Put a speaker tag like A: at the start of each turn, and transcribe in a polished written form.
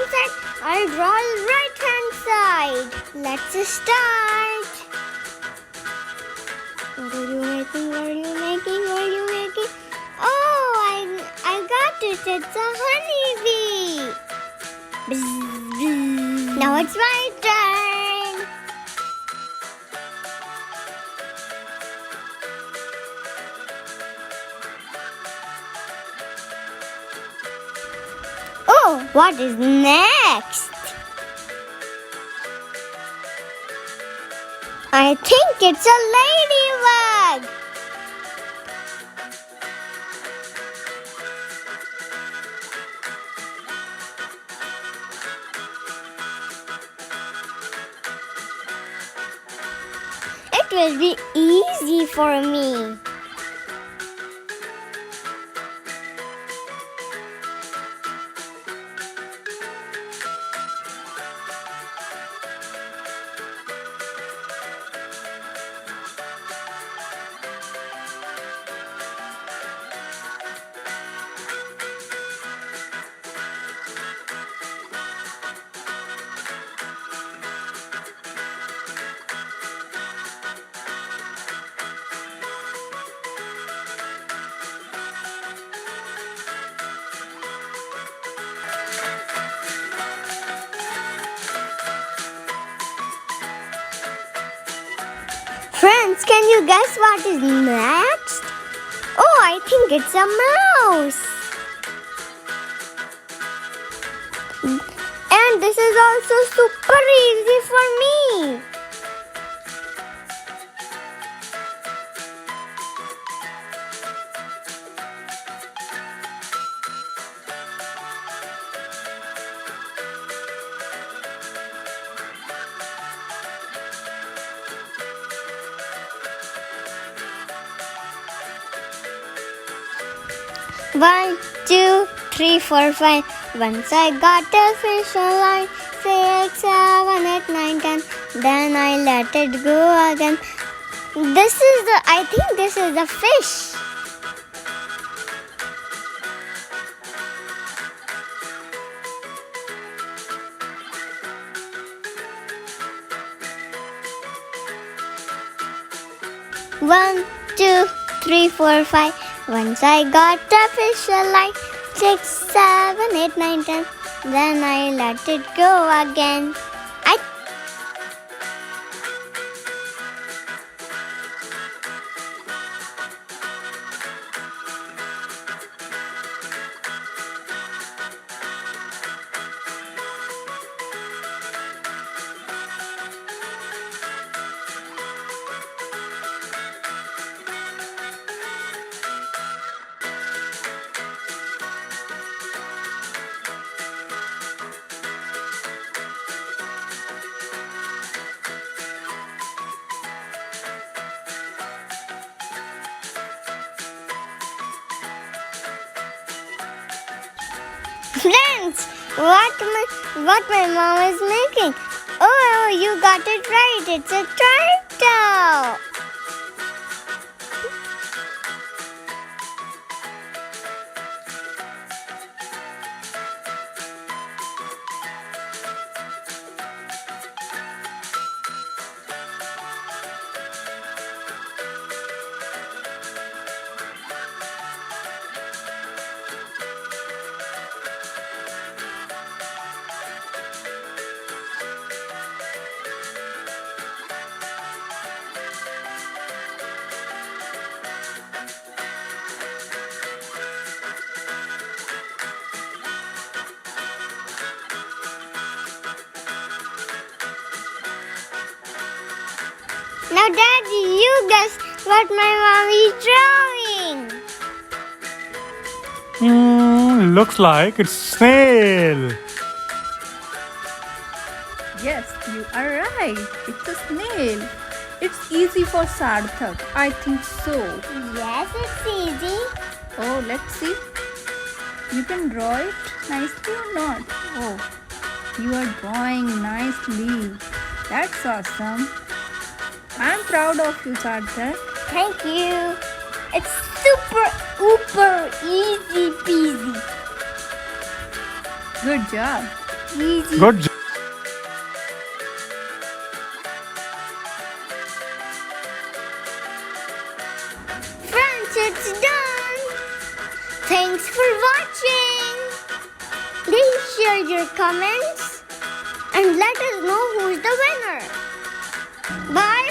A: hand side. I'll draw right hand side. Let's start. What are you making? What are you making? What are you making? Oh, I got it. It's a honeybee. Bzz, bzz. Now it's my turn. Oh, what is next? I think it's a ladybug. It will be easy for me. Friends, can you guess what is next? Oh, I think it's a mouse. And this is also super easy for me. One, two, three, four, five. Once I got a fish alive. 6, 7, 8, 9, 10. Then I let it go again. I think this is the fish. One, two, three, four, five. Once I got a fish alive. 6, 7, 8, 9, 10. Then I let it go again. Friends, what my mom is making? Oh, you got it right. It's a turtle. Now, Daddy, you guess what my mom is drawing.
B: Looks like it's snail.
C: Yes, you are right. It's a snail. It's easy for Sarthak. I think so.
A: Yes, it's easy.
C: Oh, let's see. You can draw it nicely or not? Oh, you are drawing nicely. That's awesome. I'm proud of you, Sarthak.
A: Thank you. It's super, uber easy peasy.
C: Good job.
A: Easy.
B: Good job.
A: Friends, it's done. Thanks for watching. Please share your comments and let us know who's the winner. Bye.